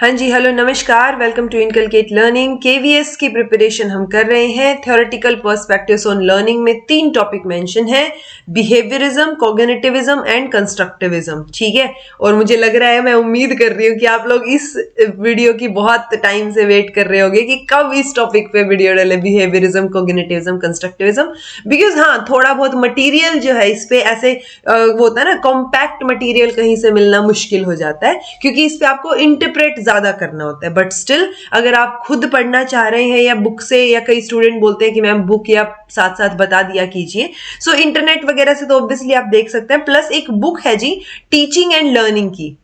हाँ जी, हेलो नमस्कार, welcome to inculcate learning. KVS की प्रिपरेशन हम कर रहे हैं। थ्योरेटिकल पर्सपेक्टिव्स ऑन लर्निंग में 3 टॉपिक मेंशन है, बिहेवियरिज्म, कॉग्निटिविज्म एंड कंस्ट्रक्टिविज्म। ठीक है, और मुझे लग रहा है, मैं उम्मीद कर रही हूँ कि आप लोग इस वीडियो की बहुत टाइम से वेट कर रहे होंगे कि कब इस टॉपिक पे वीडियो डाले, बिहेवियरिज्म, कॉग्निटिविज्म, कंस्ट्रक्टिविज्म। बिकॉज हाँ, थोड़ा बहुत मटीरियल जो है इस पे ऐसे वो होता है ना, कॉम्पैक्ट मटीरियल कहीं से मिलना मुश्किल हो जाता है, क्योंकि इस पे आपको इंटरप्रेट ज्यादा करना होता है। बट स्टिल अगर आप खुद पढ़ना चाह रहे हैं या बुक से, या कई स्टूडेंट बोलते हैं कि मैम बुक या साथ साथ बता दिया कीजिए, सो इंटरनेट वगैरह से तो ऑब्वियसली आप देख सकते हैं। प्लस एक बुक है जी, टीचिंग एंड लर्निंग की,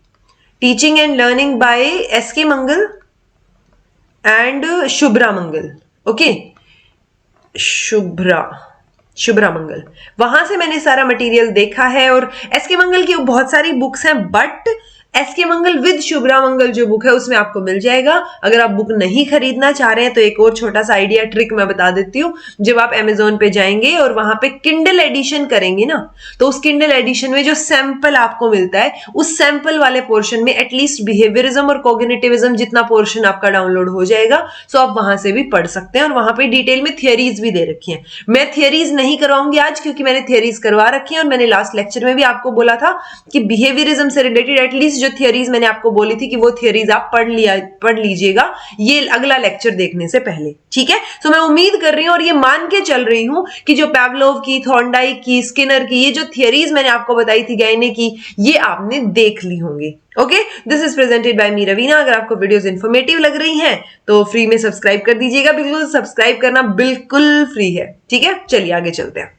teaching and learning by SK Mangal and Shubhra Mangal. Okay, Shubhra Mangal, वहां से मैंने सारा मटेरियल देखा है। और एसके मंगल की बहुत सारी बुक्स हैं, but SK Mangal with Shubhra Mangal जो बुक है उसमें आपको मिल जाएगा। अगर आप बुक नहीं खरीदना चाह रहे हैं तो एक और छोटा सा आइडिया ट्रिक मैं बता देती हूँ। जब आप अमेजोन पे जाएंगे और वहां पे किंडल एडिशन करेंगे ना, तो उस किंडल एडिशन में जो सैंपल आपको मिलता है, उस सैंपल वाले पोर्शन में एटलीस्ट बिहेवियरिज्म और कॉग्निटिविज्म जितना पोर्शन आपका डाउनलोड हो जाएगा। सो आप वहां से भी पढ़ सकते हैं, और वहां पे डिटेल में थियरीज भी दे रखी है। मैं थियरीज नहीं करवाऊंगी आज, क्योंकि मैंने थियरीज करवा रखी है, और मैंने लास्ट लेक्चर में भी आपको बोला था कि बिहेवियरिज्म से रिलेटेड एटलीस्ट जो थियरीज मैंने आपको बोली थी कि वो थियरीज आप पढ़ लीजिएगा ये अगला लेक्चर देखने से पहले। ठीक है, तो मैं उम्मीद कर रही हूं और ये मान के चल रही हूं कि जो पैवलोव की, थॉर्नडाइक की, स्किनर की, ये जो थियरीज मैंने आपको बताई थी गायने की, ये आपने देख ली होंगी। Okay, this is presented by me Raveena. अगर आपको वीडियोस इंफॉर्मेटिव लग रही हैं तो फ्री में सब्सक्राइब कर दीजिएगा। बिल्कुल सब्सक्राइब करना बिल्कुल फ्री है। ठीक है, चलिए आगे चलते हैं।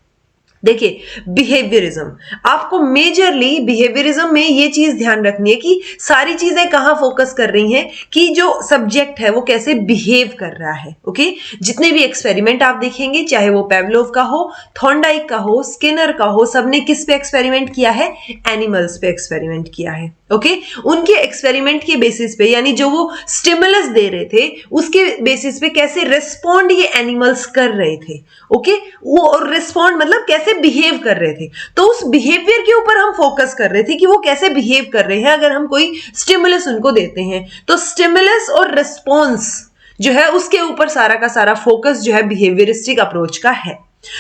देखिए, बिहेवियरिज्म, आपको मेजरली बिहेवियरिज्म में ये चीज ध्यान रखनी है कि सारी चीजें कहां फोकस कर रही हैं कि जो सब्जेक्ट है वो कैसे बिहेव कर रहा है। ओके, जितने भी एक्सपेरिमेंट आप देखेंगे, चाहे वो पैवलोव का हो, थॉर्नडाइक का हो, स्किनर का हो, सबने किस पे एक्सपेरिमेंट किया है? एनिमल्स पे एक्सपेरिमेंट किया है। ओके, उनके एक्सपेरिमेंट के बेसिस पे, यानी जो वो स्टिमुलस दे रहे थे उसके बेसिस पे कैसे रिस्पॉन्ड ये एनिमल्स कर रहे थे। ओके, वो रिस्पॉन्ड मतलब कैसे बिहेव कर रहे थे, तो उस बिहेवियर के ऊपर हम फोकस कर रहे थे कि वो कैसे बिहेव कर रहे हैं अगर हम कोई स्टिमुलस उनको देते हैं। तो स्टिमुलस और रिस्पॉन्स जो है उसके ऊपर सारा का सारा फोकस जो है बिहेवियरिस्टिक अप्रोच का है।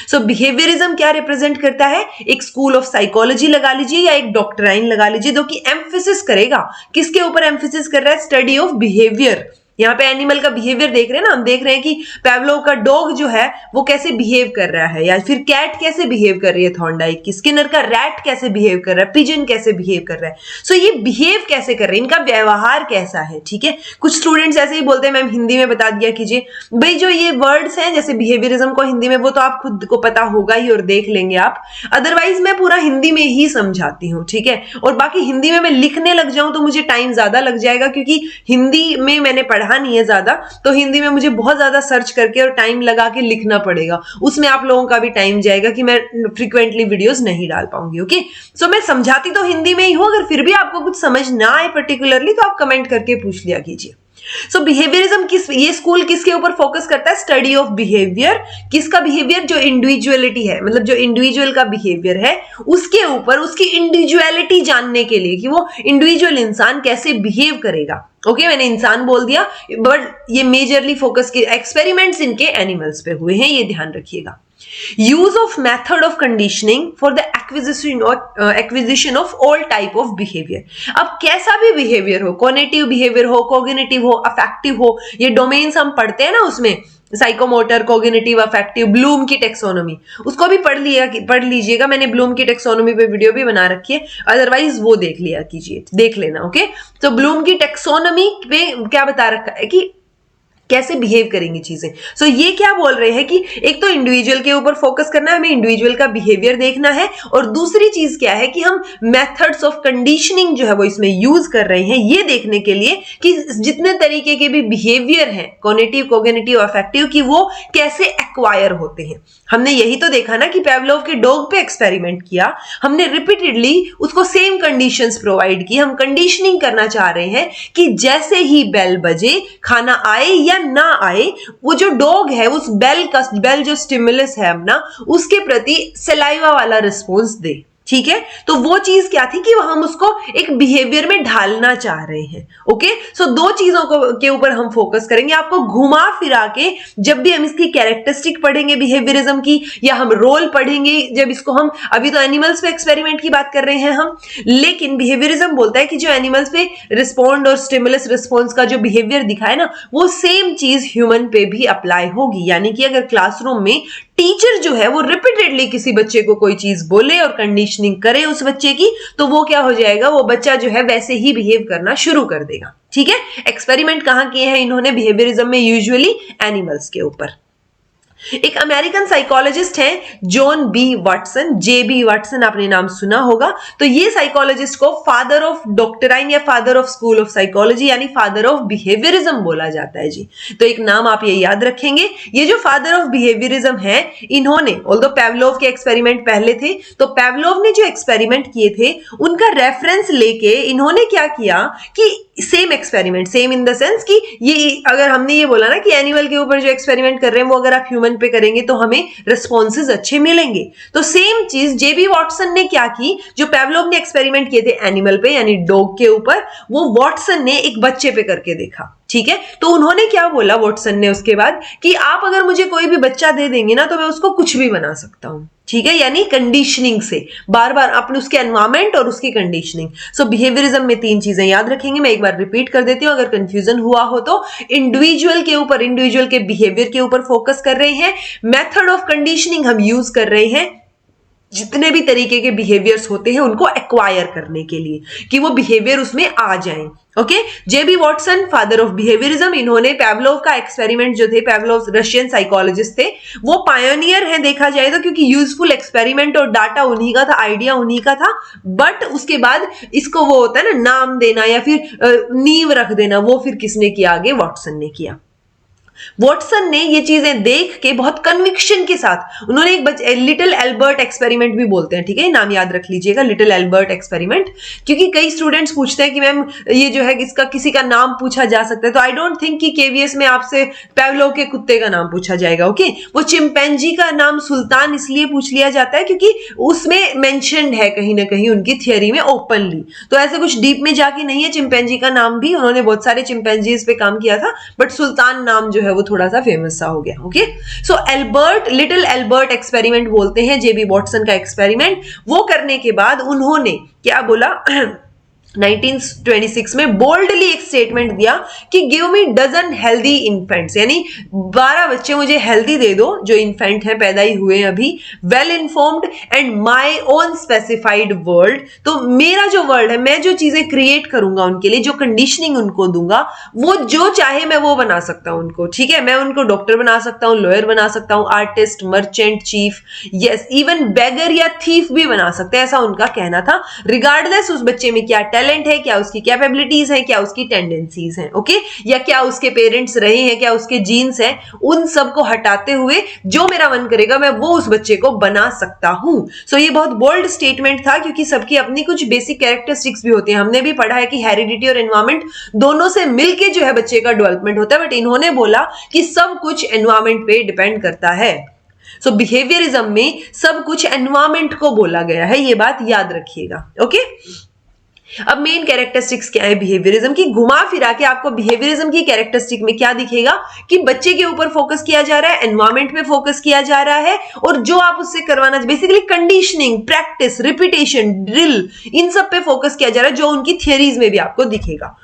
सो बिहेवियरिज्म क्या रिप्रेजेंट करता है? एक स्कूल ऑफ साइकोलॉजी लगा लीजिए या एक डॉक्ट्राइन लगा लीजिए, जो कि एम्फेसिस करेगा, किसके ऊपर एम्फेसिस कर रहा है? Study of behaviour. यहाँ पे एनिमल का बिहेवियर देख रहे हैं ना, हम देख रहे हैं कि पैवलोव का डॉग जो है वो कैसे बिहेव कर रहा है, या फिर कैट कैसे बिहेव कर रही है थॉर्नडाइक की, स्किनर का रैट कैसे बिहेव कर रहा है, पिजन कैसे बिहेव कर रहा है। सो ये बिहेव कैसे कर रहे हैं, इनका व्यवहार कैसा है। ठीक है, कुछ स्टूडेंट्स ऐसे ही बोलते हैं मैम हिंदी में बता दिया कीजिए। भाई जो ये वर्ड्स हैं जैसे बिहेवियरिज्म को हिंदी में, वो तो आप खुद को पता होगा ही और देख लेंगे आप, अदरवाइज मैं पूरा हिंदी में ही समझाती हूँ। ठीक है, और बाकी हिंदी में मैं लिखने लग जाऊं तो मुझे टाइम ज्यादा लग जाएगा, क्योंकि हिंदी में मैंने पढ़ा नहीं है ज्यादा, तो हिंदी में मुझे बहुत ज्यादा सर्च करके और टाइम लगा के लिखना पड़ेगा, उसमें आप लोगों का भी टाइम जाएगा कि मैं फ्रीक्वेंटली वीडियोस नहीं डाल पाऊंगी। ओके, सो मैं समझाती तो हिंदी में ही हूं, अगर फिर भी आपको कुछ समझ ना आए पर्टिकुलरली तो आप कमेंट करके पूछ लिया कीजिए। सो बिहेवियरिज्म ये स्कूल किसके ऊपर फोकस करता है? Study of behaviour. किसका बिहेवियर? जो इंडिविजुअलिटी है, मतलब जो इंडिविजुअल का बिहेवियर है उसके ऊपर, उसकी इंडिविजुअलिटी जानने के लिए कि वो इंडिविजुअल इंसान कैसे बिहेव करेगा। ओके, मैंने इंसान बोल दिया, बट ये मेजरली फोकस के एक्सपेरिमेंट्स इनके एनिमल्स पे हुए हैं, ये ध्यान रखिएगा। Use of method of conditioning for the acquisition of all type of behaviour. अब कैसा भी बिहेवियर हो, कॉग्निटिव बिहेवियर हो, कॉग्निटिव हो, अफेक्टिव हो, ये डोमेन्स हम पढ़ते हैं ना, उसमें साइकोमोटर, कॉग्निटिव, अफेक्टिव, ब्लूम की टेक्सोनोमी, उसको भी पढ़ लीजिएगा। मैंने ब्लूम की टेक्सोनोमी पे वीडियो भी बना रखी है, अदरवाइज वो देख लेना। ओके, तो ब्लूम की टेक्सोनोमी पे क्या बता रखा है कि कैसे बिहेव करेंगी चीजें। सो ये क्या बोल रहे हैं कि एक तो इंडिविजुअल के ऊपर फोकस करना है, हमें इंडिविजुअल का बिहेवियर देखना है, और दूसरी चीज क्या है कि हम मेथड्स ऑफ कंडीशनिंग जो है वो इसमें यूज कर रहे हैं, ये देखने के लिए कि जितने तरीके के भी बिहेवियर हैं, कॉग्निटिव, कॉग्निटिव, अफेक्टिव, की वो कैसे एक्वायर होते हैं। हमने यही तो देखा ना कि पैवलोव के डॉग पे एक्सपेरिमेंट किया, हमने रिपीटेडली उसको सेम कंडीशंस प्रोवाइड की। हम कंडीशनिंग करना चाह रहे हैं कि जैसे ही बेल बजे, खाना आए या ना आए, वो जो डॉग है उस बेल जो स्टिमुलस है अपना, उसके प्रति सलाइवा वाला रिस्पॉन्स दे। ठीक है, तो वो चीज क्या थी कि हम उसको एक बिहेवियर में ढालना चाह रहे हैं। ओके, सो दो चीजों के ऊपर हम फोकस करेंगे। आपको घुमा फिरा के जब भी हम इसकी कैरेक्टरिस्टिक पढ़ेंगे बिहेवियरिज्म की, या हम रोल पढ़ेंगे जब इसको हम, अभी तो एनिमल्स पे एक्सपेरिमेंट की बात कर रहे हैं हम, लेकिन बिहेवियरिज्म बोलता है कि जो एनिमल्स पे रिस्पॉन्ड और स्टिमुलस रिस्पॉन्स का जो बिहेवियर दिखा है ना, वो सेम चीज ह्यूमन पे भी अप्लाई होगी। यानी कि अगर क्लासरूम में टीचर जो है वो रिपीटेडली किसी बच्चे को कोई चीज बोले और कंडीशनिंग करे उस बच्चे की, तो वो क्या हो जाएगा, वो बच्चा जो है वैसे ही बिहेव करना शुरू कर देगा। ठीक है, एक्सपेरिमेंट कहां किए हैं इन्होंने बिहेवियरिज्म में, यूजुअली एनिमल्स के ऊपर। एक अमेरिकन साइकोलॉजिस्ट हैं John B Watson, J B. Watson आपने नाम सुना होगा। तो ये साइकोलॉजिस्ट को फादर ऑफ डॉक्टराइन या father of school of psychology यानी फादर ऑफ बिहेवियरिज्म बोला जाता है जी। तो एक नाम आप ये याद रखेंगे। ये जो फादर ऑफ बिहेवियरिज्म है, इन्होंने, ऑल्दो पेवलोव के एक्सपेरिमेंट पहले थे, तो पेवलोव ने जो एक्सपेरिमेंट किए थे उनका रेफरेंस लेके इन्होंने क्या किया कि same experiment, same in the sense कि ये, अगर हमने ये बोला ना कि एनिमल के ऊपर जो एक्सपेरिमेंट कर रहे हैं वो अगर आप ह्यूमन पे करेंगे तो हमें रिस्पॉन्सेज अच्छे मिलेंगे, तो सेम चीज जे.बी. वाटसन ने क्या की, जो पेवलोव ने एक्सपेरिमेंट किए थे एनिमल पे यानी डॉग के ऊपर, वो वाटसन ने एक बच्चे पे करके देखा। ठीक है, तो उन्होंने क्या बोला वाटसन ने उसके बाद कि आप अगर मुझे कोई भी बच्चा दे देंगे ना तो मैं उसको कुछ भी बना सकता हूं। ठीक है, यानी कंडीशनिंग से, बार बार अपने उसके एनवायरमेंट और उसकी कंडीशनिंग। सो बिहेवियरिज्म में तीन चीजें याद रखेंगे, मैं एक बार रिपीट कर देती हूं अगर कंफ्यूजन हुआ हो तो। इंडिविजुअल के ऊपर, इंडिविजुअल के बिहेवियर के ऊपर फोकस कर रहे हैं। मेथड ऑफ कंडीशनिंग हम यूज कर रहे हैं जितने भी तरीके के बिहेवियर्स होते हैं उनको एक्वायर करने के लिए, कि वो बिहेवियर उसमें आ जाएं। Okay, JB. Watson father of behaviourism, इन्होंने पेवलोव का एक्सपेरिमेंट जो थे, पेवलोव रशियन साइकोलॉजिस्ट थे, वो पायोनियर हैं देखा जाए तो, क्योंकि यूजफुल एक्सपेरिमेंट और डाटा उन्हीं का था, आइडिया उन्हीं का था। बट उसके बाद इसको वो होता है ना नाम देना या फिर नींव रख देना, वो फिर किसने किया आगे, वाटसन ने किया। वाटसन ने ये चीजें देख के बहुत कन्विक्शन के साथ, उन्होंने एक लिटिल एल्बर्ट एक्सपेरिमेंट भी बोलते हैं, ठीक है, नाम याद रख लीजिएगा, लिटिल एल्बर्ट एक्सपेरिमेंट, क्योंकि कई स्टूडेंट्स पूछते हैं कि मैम ये जो है इसका किसी का नाम पूछा जा सकता है, तो आई डोंट थिंक कि केवीएस में आपसे पेवलोव के कुत्ते का नाम पूछा जाएगा। ओके, वो चिंपैंजी का नाम सुल्तान इसलिए पूछ लिया जाता है क्योंकि उसमें मेंशन्ड है कहीं ना कहीं उनकी थियोरी में ओपनली, तो ऐसे कुछ डीप में जाके नहीं है चिंपैंजी का नाम भी, उन्होंने बहुत सारे चिंपैंजीज पे काम किया था, बट सुल्तान नाम जो है वो थोड़ा सा फेमस सा हो गया। ओके, सो एल्बर्ट, लिटिल एल्बर्ट एक्सपेरिमेंट बोलते हैं जे.बी. वाटसन का एक्सपेरिमेंट। वो करने के बाद उन्होंने क्या बोला 1926 में बोल्डली एक स्टेटमेंट दिया कि give me dozen healthy infants, यानी 12 बच्चे मुझे हेल्दी दे दो जो इन्फेंट हैं, पैदा ही हुए अभी, well informed and my own specified world. तो मेरा जो वर्ल्ड है, मैं जो चीजें क्रिएट करूंगा उनके लिए, जो कंडीशनिंग उनको दूंगा, वो जो चाहे मैं वो बना सकता हूं उनको। ठीक है, मैं उनको डॉक्टर बना सकता हूं, लॉयर बना सकता हूं, artist, merchant, chief, yes even beggar या थीफ भी बना सकते हैं, ऐसा उनका कहना था। रिगार्डलेस उस बच्चे में क्या टैलेंट है, क्या उसकी कैपेबिलिटीज है, क्या उसकी टेंडेंसीज हैं, ओके, या क्या उसके पेरेंट्स रहे हैं, क्या उसके जीन्स हैं, उन सब को हटाते हुए जो मेरा मन करेगा मैं वो उस बच्चे को बना सकता हूं। सो ये बहुत बोल्ड स्टेटमेंट था, क्योंकि सबकी अपनी कुछ बेसिक कैरेक्टरिस्टिक्स भी होती हैं। हमने भी पढ़ा है कि हेरिडिटी और एनवायरमेंट दोनों से मिलके जो है बच्चे का डेवलपमेंट होता है, बट इन्होंने बोला कि सब कुछ एनवायरमेंट पे डिपेंड करता है। सो बिहेवियरिज्म में सब कुछ एनवायरमेंट को बोला गया है, ये बात याद रखिएगा। ओके, अब मेन कैरेक्टरिस्टिक्स क्या है बिहेवियरिज्म की, घुमा फिरा के आपको बिहेवियरिज्म की कैरेक्टरिस्टिक में क्या दिखेगा कि बच्चे के ऊपर फोकस किया जा रहा है, एनवायरमेंट पे फोकस किया जा रहा है, और जो आप उससे करवाना, basically conditioning, practice, repetition, drill, इन सब पे फोकस किया जा रहा है, जो उनकी थियरीज में भी आपको दिखेगा।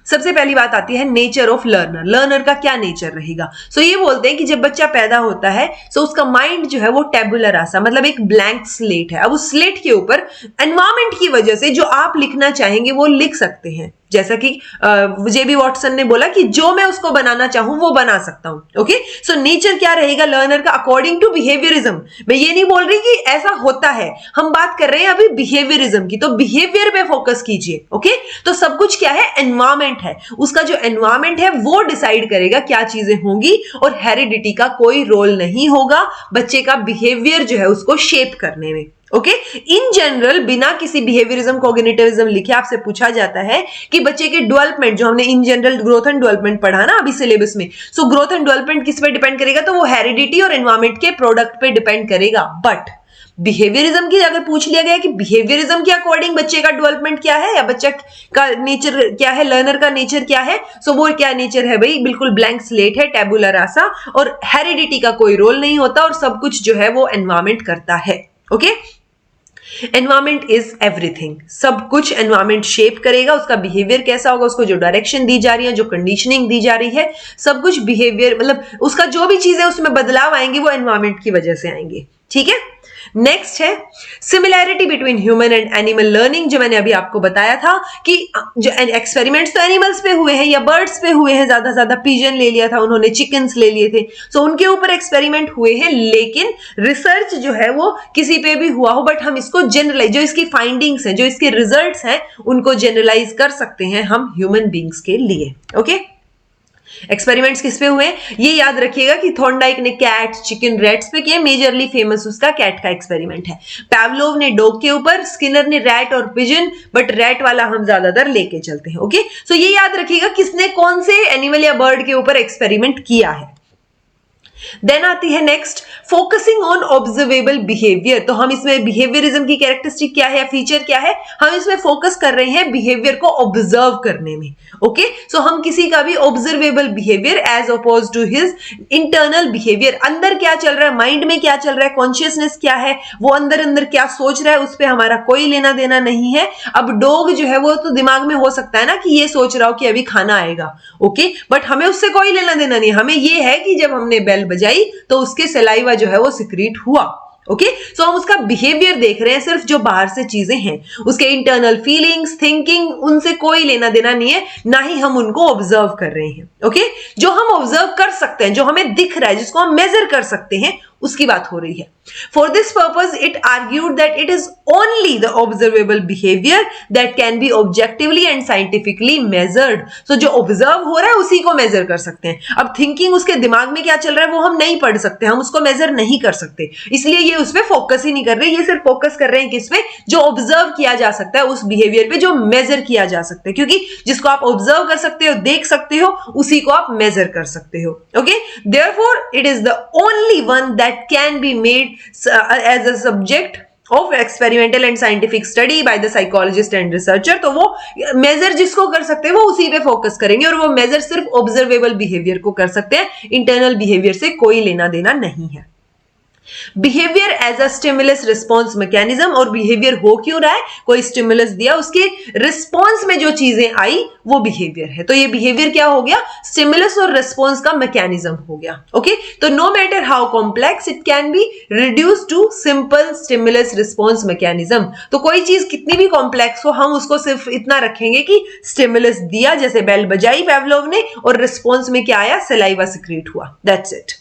सबसे पहली बात आती है नेचर ऑफ लर्नर, लर्नर का क्या नेचर रहेगा। सो ये बोलते हैं कि जब बच्चा पैदा होता है सो उसका माइंड जो है वो टेबुलर रासा, मतलब एक ब्लैंक स्लेट है। अब उस स्लेट के ऊपर एनवायरमेंट की वजह से जो आप लिखना चाहेंगे वो लिख सकते हैं, जैसा कि जे.बी. वाटसन ने बोला कि जो मैं उसको बनाना चाहूं वो बना सकता हूं। ओके, सो नेचर क्या रहेगा लर्नर का अकॉर्डिंग टू बिहेवियरिज्म। मैं ये नहीं बोल रही कि ऐसा होता है, हम बात कर रहे हैं अभी बिहेवियरिज्म की, तो बिहेवियर पे फोकस कीजिए। ओके, तो सब कुछ क्या है, एनवायरमेंट है, उसका जो एनवायरमेंट है वो डिसाइड करेगा क्या चीजें होंगी, और हेरिडिटी का कोई रोल नहीं होगा बच्चे का बिहेवियर जो है उसको शेप करने में। ओके, इन जनरल बिना किसी बिहेवियरिज्म कॉग्निटिविज्म लिखे आपसे पूछा जाता है कि बच्चे के डेवलपमेंट, जो हमने in general growth and development पढ़ा ना अभी सिलेबस में, सो ग्रोथ एंड डेवलपमेंट किस पे डिपेंड करेगा, तो वो हेरिडिटी और एनवायरमेंट के प्रोडक्ट पे डिपेंड करेगा। बट बिहेवियरिज्म की अगर पूछ लिया गया कि बिहेवियरिज्म के अकॉर्डिंग बच्चे का डेवलपमेंट क्या है या बच्चा का नेचर क्या है, लर्नर का नेचर क्या है, सो वो क्या नेचर है भाई, बिल्कुल ब्लैंक स्लेट है, टैबुला रासा, और हेरिडिटी का कोई रोल नहीं होता और सब कुछ जो है वो एनवायरमेंट करता है। ओके, एनवायरमेंट इज एवरीथिंग, सब कुछ एनवायरमेंट शेप करेगा, उसका बिहेवियर कैसा होगा, उसको जो डायरेक्शन दी जा रही है, जो कंडीशनिंग दी जा रही है, सब कुछ बिहेवियर मतलब उसका जो भी चीज है उसमें बदलाव आएंगे वो एनवायरमेंट की वजह से आएंगे। ठीक है, नेक्स्ट है similarity between human and animal learning, जो मैंने अभी आपको बताया था कि जो एक्सपेरिमेंट्स तो एनिमल्स पे हुए हैं या बर्ड्स पे हुए हैं, ज्यादा ज्यादा पिजन ले लिया था उन्होंने, चिकन्स ले लिए थे, सो उनके ऊपर एक्सपेरिमेंट हुए हैं, लेकिन रिसर्च जो है वो किसी पे भी हुआ हो, बट हम इसको जनरलाइज, जो इसकी फाइंडिंग्स हैं, जो इसके रिजल्ट्स हैं, उनको जनरलाइज कर सकते हैं हम ह्यूमन बींग्स के लिए। ओके, एक्सपेरिमेंट्स किस पे हुए, ये याद रखिएगा कि थॉर्नडाइक ने कैट, चिकन, रेट्स पे किए, मेजरली फेमस उसका कैट का एक्सपेरिमेंट है। पावलोव ने डॉग के ऊपर, स्किनर ने रैट और पिजन, बट रैट वाला हम ज्यादातर लेके चलते हैं। ओके, सो ये याद रखिएगा किसने कौन से एनिमल या बर्ड के ऊपर एक्सपेरिमेंट किया है। देन आती है next focusing on observable behaviour, तो हम इसमें बिहेवियरिज्म की कैरेक्टरिस्टिक क्या है या फीचर क्या है, हम इसमें फोकस कर रहे हैं बिहेवियर को ऑब्जर्व करने में। ओके, सो हम किसी का भी observable behaviour as oppose to his internal behaviour, अंदर क्या चल रहा है, माइंड में क्या चल रहा है, कॉन्शियसनेस क्या है, वो अंदर अंदर क्या सोच रहा है, उस पर हमारा कोई लेना देना नहीं है। अब डॉग जो है वो तो दिमाग में हो सकता है ना कि ये सोच रहा हो कि अभी खाना आएगा, ओके, बट हमें उससे कोई लेना देना नहीं, हमें ये है कि जब हमने बेल बजाई तो उसके सलाइवा जो है वो सिक्रीट हुआ। ओके, सो हम उसका बिहेवियर देख रहे हैं, सिर्फ जो बाहर से चीजें हैं, उसके इंटरनल फीलिंग्स, थिंकिंग, उनसे कोई लेना देना नहीं है, ना ही हम उनको ऑब्जर्व कर रहे हैं। ओके, जो हम ऑब्जर्व कर सकते हैं, जो हमें दिख रहा है, जिसको हम मेजर कर सकते हैं, उसकी बात हो रही है। For this purpose it argued that it is only the observable behaviour that can be objectively and scientifically measured, so जो ऑब्जर्व हो रहा है उसी को मेजर कर सकते हैं। अब थिंकिंग, उसके दिमाग में क्या चल रहा है वो हम नहीं पढ़ सकते, हम उसको मेजर नहीं कर सकते, इसलिए ये उस पर फोकस ही नहीं कर रहे, ये सिर्फ फोकस कर रहे हैं किस पे, जो ऑब्जर्व किया जा सकता है, उस बिहेवियर पे जो मेजर किया जा सकता है, क्योंकि जिसको आप ऑब्जर्व कर सकते हो, देख सकते हो, उसी को आप मेजर कर सकते हो। Okay, therefore it is the only one that can be made as a subject of experimental and scientific study by the psychologist and researcher, तो वो मेजर जिसको कर सकते हैं वो उसी पे फोकस करेंगे, और वो मेजर सिर्फ ऑब्जर्वेबल बिहेवियर को कर सकते हैं, इंटरनल बिहेवियर से कोई लेना देना नहीं है। Behaviour as a stimulus response mechanism, और बिहेवियर हो क्यों रहा है, कोई स्टिमुलस दिया, उसके रिस्पॉन्स में जो चीजें आई वो बिहेवियर है, तो ये बिहेवियर क्या हो गया, स्टिमुलस और रिस्पॉन्स का मैकेनिज्म हो गया। ओके, तो no matter how complex it can be reduce to simple stimulus response mechanism, तो कोई चीज कितनी भी कॉम्प्लेक्स हो, हम उसको सिर्फ इतना रखेंगे कि स्टिमुलस दिया, जैसे बेल बजाई पावलोव ने, और रिस्पॉन्स में क्या आया, सलाइवा सिक्रीट हुआ, that's it.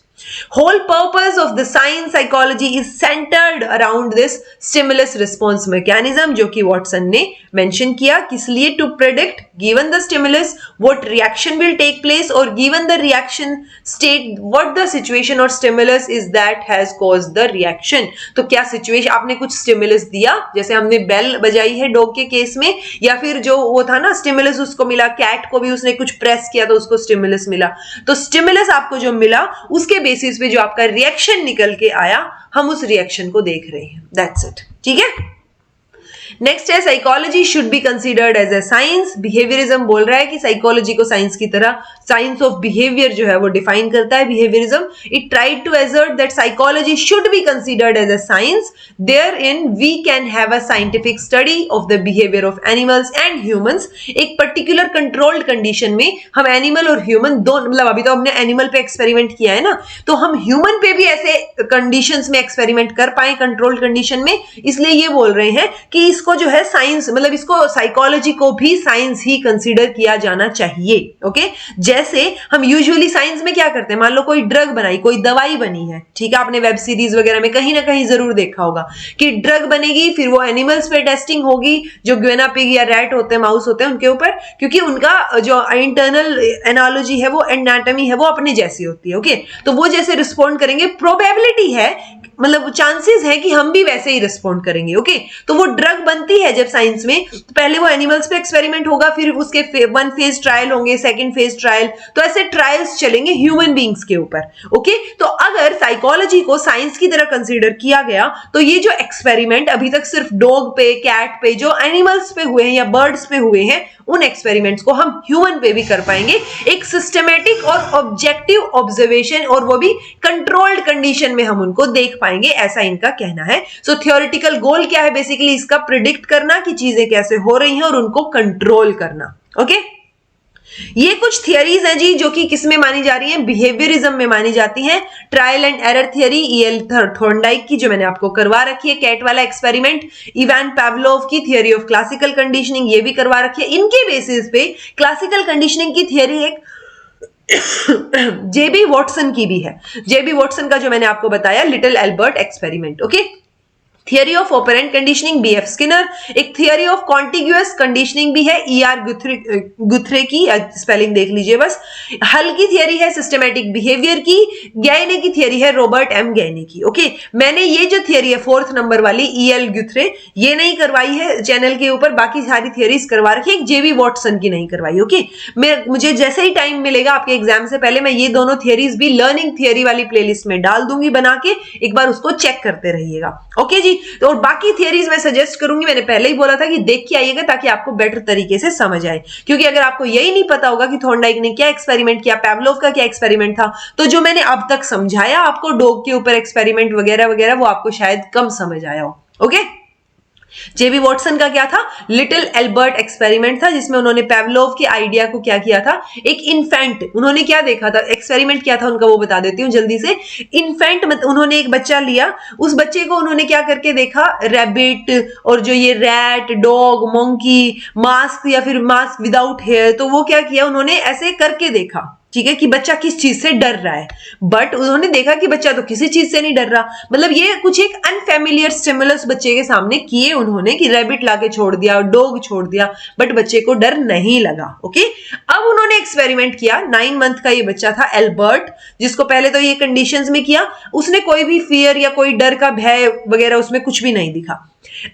Whole purpose of the science psychology is centered around this stimulus response mechanism, जो कि वॉटसन ने मेंशन किया, किस लिए, to predict given the stimulus what reaction will take place, or given the reaction state what the situation or stimulus is that has caused the reaction। तो क्या situation, आपने कुछ स्टिमुलस दिया, जैसे हमने बेल बजाई है डॉग के केस में, या फिर जो वो था ना स्टिमुलस उसको मिला, कैट को भी उसने कुछ प्रेस किया तो उसको स्टिमुलस मिला, तो स्टिमुलस आपको जो मिला उसके बेसिस पे जो आपका रिएक्शन निकल के आया, हम उस रिएक्शन को देख रहे हैं, दैट्स इट। ठीक है, नेक्स्ट है psychology should be considered as a science, behaviourism बोल रहा है कि साइकोलॉजी को साइंस की तरह, साइंस ऑफ बिहेवियर जो है वो डिफाइन करता है behaviourism. It tried to assert that psychology should be considered as a science, therein we can have a scientific study of the behaviour of animals and humans, एक particular controlled condition में हम animal और human दोनों, मतलब अभी तो हमने animal पे एक्सपेरिमेंट किया है ना, तो हम ह्यूमन पे भी ऐसे कंडीशंस में एक्सपेरिमेंट कर पाए कंट्रोल्ड कंडीशन में, इसलिए ये बोल रहे हैं कि इसको जो है साइंस, मतलब इसको साइकोलॉजी को भी साइंस ही कंसीडर किया जाना चाहिए। ओके, जैसे हम यूजुअली साइंस में क्या करते हैं, मान लो कोई ड्रग बनाई, कोई दवाई बनी है, ठीक है, आपने वेब सीरीज वगैरह में कहीं ना कहीं जरूर देखा होगा कि ड्रग बनेगी, फिर वो एनिमल्स पे टेस्टिंग होगी, जो ग्वेना पिग या रैट होते हैं, माउस होते हैं, उनके ऊपर, क्योंकि उनका जो इंटरनल एनालॉजी है, वो एनाटॉमी है, वो अपने जैसी होती है। ओके, तो वो जैसे रिस्पॉन्ड करेंगे, प्रोबेबिलिटी है, मतलब चांसेस है कि हम भी वैसे ही रिस्पॉन्ड करेंगे। ओके, तो वो ड्रग बनती है जब साइंस में, तो पहले वो एनिमल्स पे एक्सपेरिमेंट होगा, फिर उसके 1 फेज ट्रायल होंगे, 2nd फेज ट्रायल, तो ऐसे ट्रायल्स चलेंगे ह्यूमन बींग्स के ऊपर। ओके, तो अगर साइकोलॉजी को साइंस की तरह कंसीडर किया गया तो ये जो एक्सपेरिमेंट अभी तक सिर्फ डॉग पे, कैट पे, जो एनिमल्स पे हुए हैं या बर्ड्स पे हुए हैं, उन एक्सपेरिमेंट्स को हम ह्यूमन पे भी कर पाएंगे, एक सिस्टमैटिक और ऑब्जेक्टिव ऑब्जर्वेशन, और वो भी कंट्रोल्ड कंडीशन में हम उनको देख पाएंगे, ऐसा इनका कहना है। सो थियोरेटिकल गोल क्या है? बेसिकली इसका प्रिडिक्ट करना कि चीजें कैसे हो रही हैं और उनको कंट्रोल करना। ओके, ये कुछ थियरीज हैं जी जो कि किस में मानी जा रही हैं? बिहेवियरिज्म में मानी जाती हैं। Trial and error theory EL Thorndike की, जो मैंने आपको करवा रखी है, कैट वाला एक्सपेरिमेंट, इवान पावलोव की थियरी ऑफ क्लासिकल कंडीशनिंग, ये भी करवा रखी है। इनके बेसिस पे क्लासिकल कंडीशनिंग की थियरी एक जेबी वॉटसन की भी है। जेबी वॉटसन का जो मैंने आपको बताया little Albert experiment. Okay, theory of operant conditioning BF Skinner, एक थियरी ऑफ कॉन्टिग्यूअस कंडीशनिंग भी है ईआर गुथरे की, स्पेलिंग देख लीजिए बस। हल की थियरी है सिस्टमैटिक बिहेवियर की, गैने की थियरी है रॉबर्ट एम गैने की। ओके, मैंने ये जो थियरी है 4th नंबर वाली ईएल गुथरे, ये नहीं करवाई है चैनल के ऊपर, बाकी सारी थियरीज करवा रखी है, एक जेबी वॉटसन की नहीं करवाई। ओके, मुझे जैसे ही टाइम मिलेगा आपके एग्जाम से पहले मैं ये दोनों थियरीज भी लर्निंग थियरी वाली प्लेलिस्ट में डाल दूंगी बना के, एक बार उसको चेक करते रहिएगा। ओके जी, तो और बाकी थियरीज मैं सजेस्ट करूंगी, मैंने पहले ही बोला था कि देख के आइएगा ताकि आपको बेटर तरीके से समझ आए, क्योंकि अगर आपको यही नहीं पता होगा कि थॉर्नडाइक ने क्या एक्सपेरिमेंट किया, पावलोव का क्या एक्सपेरिमेंट था, तो जो मैंने अब तक समझाया आपको डॉग के ऊपर एक्सपेरिमेंट वगैरह वगैरह, वो आपको शायद कम समझ आया हो। ओके, जेबी वॉटसन का क्या था? लिटिल एल्बर्ट एक्सपेरिमेंट था, जिसमें उन्होंने पावलोव के आइडिया को क्या किया था, एक इन्फेंट, उन्होंने क्या देखा था, एक्सपेरिमेंट किया था उनका, वो बता देती हूँ जल्दी से। इन्फेंट उन्होंने एक बच्चा लिया, उस बच्चे को उन्होंने क्या करके देखा, रैबिट और जो ये रैट, डॉग, मंकी, मास्क या फिर मास्क विदाउट हेयर, तो वो क्या किया उन्होंने ऐसे करके देखा, ठीक है, कि बच्चा किस चीज से डर रहा है। बट उन्होंने देखा कि बच्चा तो किसी चीज से नहीं डर रहा, मतलब ये कुछ एक अनफेमिलियर स्टिमुलस बच्चे के सामने किए उन्होंने, कि रैबिट लाके छोड़ दिया, डॉग छोड़ दिया, बट बच्चे को डर नहीं लगा। ओके, अब उन्होंने एक्सपेरिमेंट किया, 9 मंथ का ये बच्चा था एल्बर्ट, जिसको पहले तो ये कंडीशंस में किया, उसने कोई भी फियर या कोई डर का भय वगैरह उसमें कुछ भी नहीं दिखा।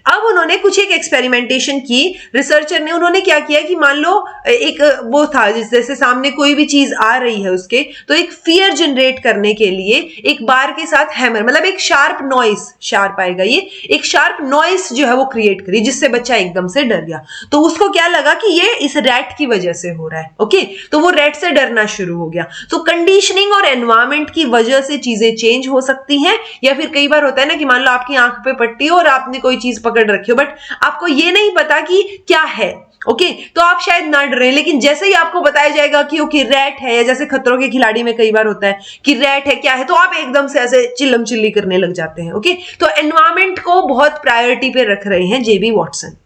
अब उन्होंने कुछ एक एक्सपेरिमेंटेशन की, रिसर्चर ने, उन्होंने क्या किया कि मान लो एक वो था, जैसे सामने कोई भी चीज आ रही है उसके, तो एक फियर जनरेट करने के लिए एक बार के साथ हैमर, मतलब एक शार्प नॉइस, शार्प आएगा ये, एक शार्प नॉइस जो है वो क्रिएट करी, जिससे बच्चा एकदम से डर गया। तो उसको क्या लगा कि ये इस रैट की वजह से हो रहा है। ओके, तो वो रैट से डरना शुरू हो गया। तो कंडीशनिंग और एनवायरमेंट की वजह से चीजें चेंज हो सकती हैं, या फिर कई बार होता है ना कि मान लो आपकी आंख पे पट्टी हो और आपने कोई चीज पकड़ रखी हो, बट आपको ये नहीं पता कि क्या है। ओके, तो आप शायद ना डरे, लेकिन जैसे ही आपको बताया जाएगा कि ओके रैट है, या जैसे खतरों के खिलाड़ी में कई बार होता है कि रैट है, क्या है, तो आप एकदम से ऐसे चिल्लम चिल्ली करने लग जाते हैं। ओके, तो एनवायरमेंट को बहुत प्रायोरिटी पे रख रहे हैं जेबी वॉटसन।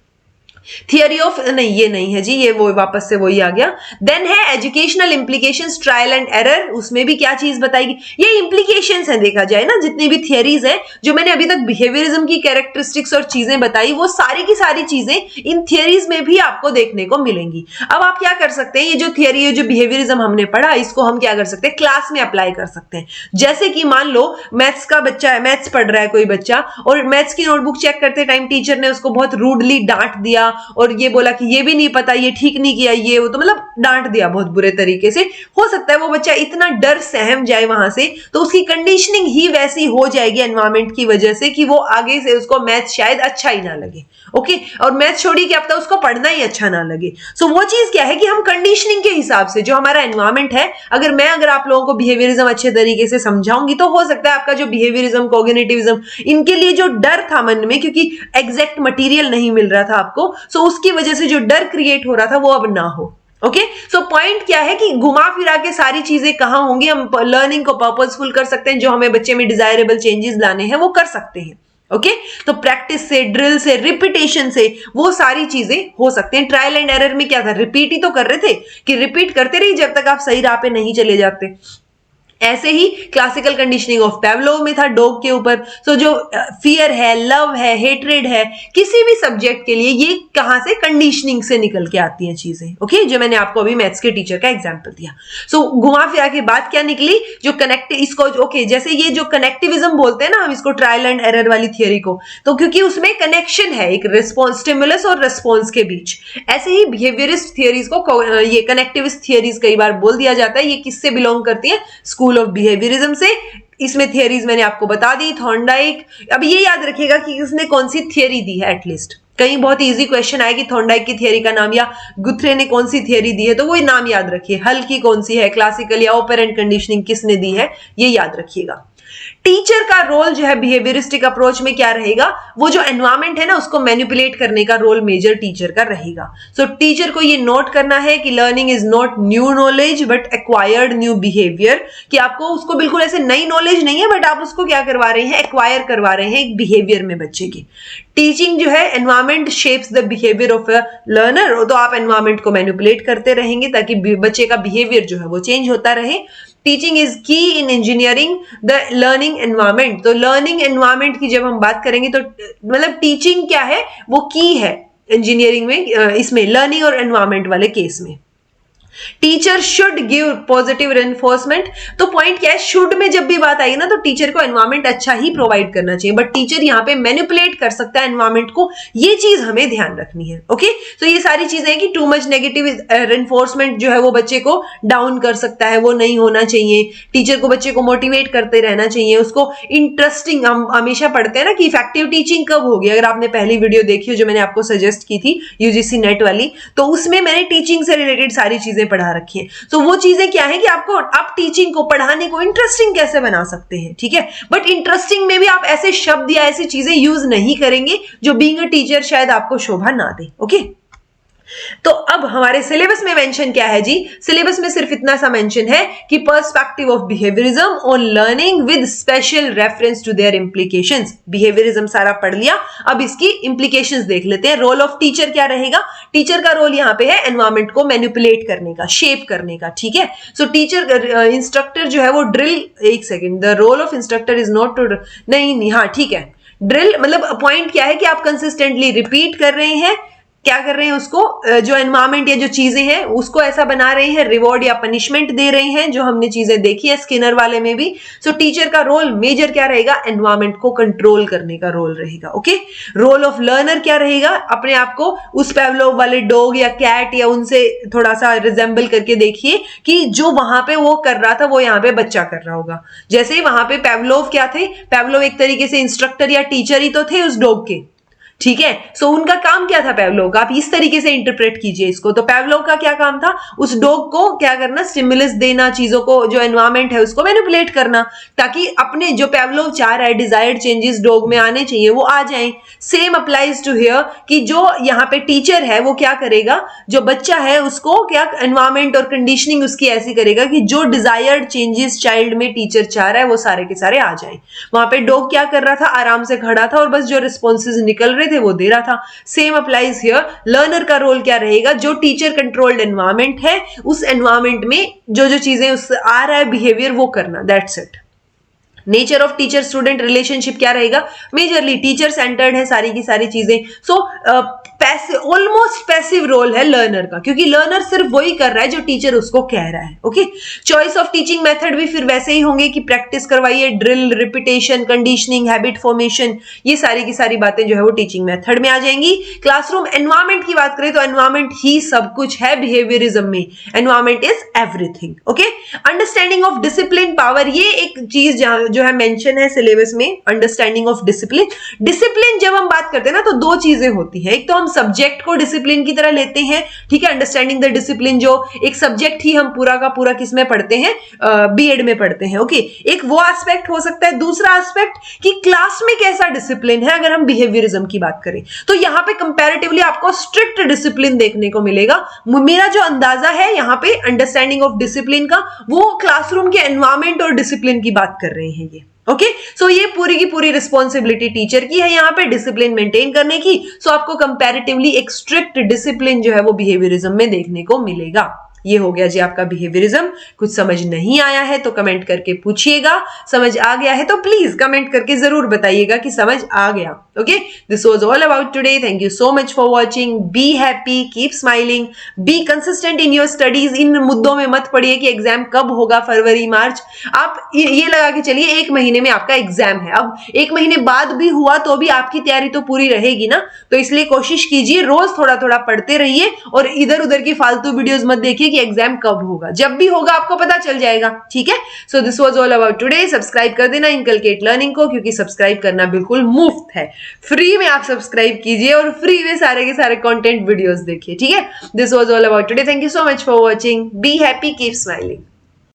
थियरी ऑफ, नहीं ये नहीं है जी, ये वो वापस से वही आ गया। देन है educational implications, trial and error, उसमें भी क्या चीज बताएगी, ये इंप्लीकेशंस है, देखा जाए ना जितनी भी थियरीज है, जो मैंने अभी तक बिहेवियरिज्म की कैरेक्टरिस्टिक्स और चीजें बताई, वो सारी की सारी चीजें इन थियरीज में भी आपको देखने को मिलेंगी। अब आप क्या कर सकते हैं, ये जो थियरी है, जो बिहेवियरिज्म हमने पढ़ा, इसको हम क्या कर सकते हैं, क्लास में अप्लाई कर सकते हैं। जैसे कि मान लो मैथ्स का बच्चा है, मैथ्स पढ़ रहा है कोई बच्चा, और मैथ्स की नोटबुक चेक करते टाइम टीचर ने उसको बहुत रूडली डांट दिया और ये बोला कि ये भी नहीं पता, ये ठीक नहीं किया, ये वो, तो मतलब डांट दिया बहुत बुरे तरीके से। हो सकता है वो बच्चा इतना डर सहम जाए वहां से, तो उसकी कंडीशनिंग ही वैसी हो जाएगी एनवायरमेंट की वजह से कि वो आगे से उसको मैथ शायद अच्छा ही ना लगे। ओके, और मैथ छोड़िए कि अब तक उसको पढ़ना ही अच्छा ना लगे। सो वो चीज क्या है कि हम कंडीशनिंग के हिसाब से, जो हमारा एनवायरमेंट है, अगर आप लोगों को बिहेवियरिज्म अच्छे तरीके से समझाऊंगी, तो हो सकता है आपका जो बिहेवियरिज्म, कॉग्निटिविज्म, इनके लिए जो डर था मन में, क्योंकि एग्जैक्ट मटेरियल नहीं मिल रहा था आपको, सो उसकी वजह से जो डर क्रिएट हो रहा था वो अब ना हो। ओके, सो पॉइंट क्या है कि घुमा फिरा के सारी चीजें कहां होंगी, हम लर्निंग को पर्पसफुल कर सकते हैं, जो हमें बच्चे में डिजायरेबल चेंजेस लाने हैं वो कर सकते हैं। ओके, तो प्रैक्टिस से, ड्रिल से, रिपीटेशन से वो सारी चीजें हो सकते हैं। ट्रायल एंड एरर में क्या था, रिपीट ही तो कर रहे थे, कि रिपीट करते रहिए जब तक आप सही राह पे नहीं चले जाते। ऐसे ही क्लासिकल कंडीशनिंग ऑफ पैवलोव में था डॉग के ऊपर। सो जो फियर है, लव है, हेट्रेड है, किसी भी सब्जेक्ट के लिए ये कहां से, कंडीशनिंग से निकल के आती हैं चीजें। ओके, जो मैंने आपको अभी मैथ्स के टीचर का एग्जांपल दिया। सो घुमा फिरा के बात क्या निकली, जो कनेक्ट इसको ओके जैसे ये जो कनेक्टिविज्म बोलते हैं ना हम इसको, ट्रायल एंड एरर वाली थियोरी को, तो क्योंकि उसमें कनेक्शन है एक रिस्पॉन्स, स्टिमुलस और रिस्पॉन्स के बीच। ऐसे ही बिहेवियरिस्ट थियोरीज को ये कनेक्टिविस्ट थियोरीज कई बार बोल दिया जाता है। ये किससे बिलोंग करती है, स्कूल ऑफ बिहेवियरिज्म से। इसमें थियरीज मैंने आपको बता दी, थॉर्नडाइक। अब ये याद रखिएगा कि इसने कौन सी थियरी दी है, एटलीस्ट कहीं बहुत इजी क्वेश्चन आए कि थॉर्नडाइक की थियरी का नाम या गुथरे ने कौन सी थियरी दी है, तो वो नाम याद रखिए। हल की कौन सी है, क्लासिकल या ऑपरेंट कंडीशनिंग किसने दी है, ये याद रखिएगा। टीचर का रोल जो है बिहेवियरिस्टिक अप्रोच में क्या रहेगा, वो जो एनवायरमेंट है ना उसको मैनिपुलेट करने का रोल मेजर टीचर का रहेगा। सो टीचर को ये नोट करना है कि learning is not new knowledge but acquired new behaviour, कि आपको उसको बिल्कुल ऐसे नई नॉलेज नहीं है बट आप उसको क्या करवा रहे हैं, एक्वायर करवा रहे हैं एक बिहेवियर में बच्चे की। टीचिंग जो है, environment shapes the behaviour of a learner, तो आप एनवायरमेंट को मैनिपुलेट करते रहेंगे ताकि बच्चे का बिहेवियर जो है वो चेंज होता रहे। टीचिंग इज की इन इंजीनियरिंग द लर्निंग एनवायरमेंट, तो लर्निंग एनवायरमेंट की जब हम बात करेंगे तो मतलब टीचिंग क्या है, वो की है इंजीनियरिंग में, इसमें लर्निंग और एनवायरमेंट वाले केस में। Teacher should give positive reinforcement, तो पॉइंट क्या है, शुड में जब भी बात आई ना तो टीचर को एनवायरमेंट अच्छा ही प्रोवाइड करना चाहिए, बट टीचर यहाँ पे मैनिपुलेट कर सकता है एनवायरमेंट को, ये चीज हमें ध्यान रखनी है। ओके, तो ये सारी चीजें हैं कि टू मच नेगेटिव रेनफोर्समेंट जो है वो बच्चे को डाउन कर सकता है, वो नहीं होना चाहिए। टीचर को बच्चे को मोटिवेट करते रहना चाहिए, उसको इंटरेस्टिंग, हम हमेशा पढ़ते हैं ना कि इफेक्टिव टीचिंग कब होगी। अगर आपने पहली वीडियो देखी हो जो मैंने आपको सजेस्ट की थी यूजीसी नेट वाली, तो उसमें मैंने टीचिंग से रिलेटेड सारी चीजें पढ़ा रखी है। तो वो चीजें क्या है कि आपको, आप टीचिंग को, पढ़ाने को इंटरेस्टिंग कैसे बना सकते हैं, ठीक है। बट इंटरेस्टिंग में भी आप ऐसे शब्द या ऐसी चीजें यूज नहीं करेंगे जो बीइंग अ टीचर शायद आपको शोभा ना दे। ओके, तो अब हमारे सिलेबस में मेंशन क्या है जी, सिलेबस में सिर्फ इतना सा मेंशन है कि perspective of behaviourism on learning with special reference to their implications. Behaviourism सारा पढ़ लिया, अब इसकी इंप्लीकेशंस देख लेते हैं। रोल ऑफ टीचर क्या रहेगा, टीचर का रोल यहाँ पे है एनवायरमेंट को मैनिपुलेट करने का, शेप करने का, ठीक है। सो टीचर, इंस्ट्रक्टर जो है वो ड्रिल, एक second, the role of instructor is not to, नहीं हाँ ठीक है, ड्रिल मतलब पॉइंट क्या है कि आप कंसिस्टेंटली रिपीट कर रहे हैं, क्या कर रहे हैं उसको, जो एनवायरमेंट या जो चीजें हैं उसको ऐसा बना रहे हैं, रिवॉर्ड या पनिशमेंट दे रहे हैं, जो हमने चीजें देखी है स्किनर वाले में भी। सो टीचर का रोल मेजर क्या रहेगा, एनवायरमेंट को कंट्रोल करने का रोल रहेगा। ओके, रोल ऑफ लर्नर क्या रहेगा, अपने आप को उस पैवलोव वाले डॉग या कैट या उनसे थोड़ा सा रिजेंबल करके देखिए कि जो वहां पे वो कर रहा था वो यहाँ पे बच्चा कर रहा होगा। जैसे वहां पे पैवलोव क्या थे, पैवलोव एक तरीके से इंस्ट्रक्टर या टीचर ही तो थे उस डॉग के, ठीक है। सो उनका काम क्या था पैवलोव का, आप इस तरीके से इंटरप्रेट कीजिए इसको। तो पैवलोव का क्या काम था, उस डॉग को क्या करना, स्टिमुलस देना, चीजों को, जो एनवायरमेंट है उसको मैनिपुलेट करना, ताकि अपने जो पैवलोव चाह रहा है डिजायर्ड चेंजेस डॉग में आने चाहिए वो आ जाएं। सेम अप्लाइज टू हियर कि जो यहाँ पे टीचर है वो क्या करेगा, जो बच्चा है उसको क्या एनवायरमेंट और कंडीशनिंग उसकी ऐसी करेगा कि जो डिजायर्ड चेंजेस चाइल्ड में टीचर चाह रहा है वो सारे के सारे आ जाएं। वहां पे डॉग क्या कर रहा था, आराम से खड़ा था और बस जो रिस्पॉन्सेज निकल रहे थे वो दे रहा था। सेम अप्लाइज हियर, लर्नर का रोल क्या रहेगा, जो टीचर कंट्रोल्ड एनवायरमेंट है उस एनवायरमेंट में जो जो चीजें उससे आ रहा है बिहेवियर वो करना, that's it. Nature of teacher student relationship क्या रहेगा, मेजरली टीचर सेंटर्ड है सारी की सारी चीजें। सो पैसिव, ऑलमोस्ट पैसिव रोल है लर्नर का, क्योंकि लर्नर सिर्फ वही कर रहा है जो टीचर उसको कह रहा है। Okay, choice of teaching method भी फिर वैसे ही होंगे कि प्रैक्टिस करवाइए, drill, repetition, conditioning, habit formation, ये सारी की सारी बातें जो है वो टीचिंग मेथड में आ जाएंगी। क्लासरूम एनवायरमेंट की बात करें तो एनवायरमेंट ही सब कुछ है बिहेवियरिज्म में, environment is everything. Okay, understanding of discipline power, ये एक चीज जो है मेंशन है सिलेबस में, अंडरस्टैंडिंग ऑफ डिसिप्लिन। डिसिप्लिन जब हम बात करते हैं ना तो दो चीजें होती है, एक तो हम सब्जेक्ट को डिसिप्लिन की तरह लेते हैं, ठीक है, अंडरस्टैंडिंग द डिसिप्लिन, जो एक सब्जेक्ट ही हम पूरा का पूरा किस में पढ़ते हैं, बीएड में पढ़ते हैं। ओके, एक वो एस्पेक्ट हो सकता है। दूसरा एस्पेक्ट कि क्लास में कैसा डिसिप्लिन है, अगर हम बिहेवियरिज्म की बात करें तो यहाँ पे कंपैरेटिवली आपको स्ट्रिक्ट डिसिप्लिन देखने को मिलेगा। मेरा जो अंदाजा है यहाँ पे अंडरस्टैंडिंग ऑफ डिसिप्लिन का, वो क्लासरूम के एनवायरमेंट और डिसिप्लिन की बात कर रहे हैं ये। ओके, सो ये पूरी की पूरी रिस्पॉन्सिबिलिटी टीचर की है यहाँ पे डिसिप्लिन मेंटेन करने की। सो आपको कंपैरेटिवली एक स्ट्रिक्ट डिसिप्लिन जो है वो बिहेवियरिज्म में देखने को मिलेगा। ये हो गया जी आपका बिहेवियरिज्म। कुछ समझ नहीं आया है तो कमेंट करके पूछिएगा, समझ आ गया है तो प्लीज कमेंट करके जरूर बताइएगा कि समझ आ गया। Okay, this was all about today. Thank you so much for watching. Be happy, keep smiling, be consistent in your studies. इन मुद्दों में मत पड़िए कि एग्जाम कब होगा, फरवरी मार्च। आप ये लगा के चलिए 1 महीने में आपका एग्जाम है। अब 1 महीने बाद भी हुआ तो भी आपकी तैयारी तो पूरी रहेगी ना, तो इसलिए कोशिश कीजिए रोज थोड़ा थोड़ा पढ़ते रहिए और इधर उधर की फालतू वीडियोस मत देखिए कि एग्जाम कब होगा। जब भी होगा आपको पता चल जाएगा। ठीक है, so this was all about today. Subscribe कर देना इनकलकेट लर्निंग को, क्योंकि सब्सक्राइब करना बिल्कुल मुफ्त है। फ्री में आप सब्सक्राइब कीजिए और फ्री में सारे के सारे कंटेंट वीडियोस देखिए। ठीक है, this was all about today. Thank you so much for watching. Be happy, keep smiling.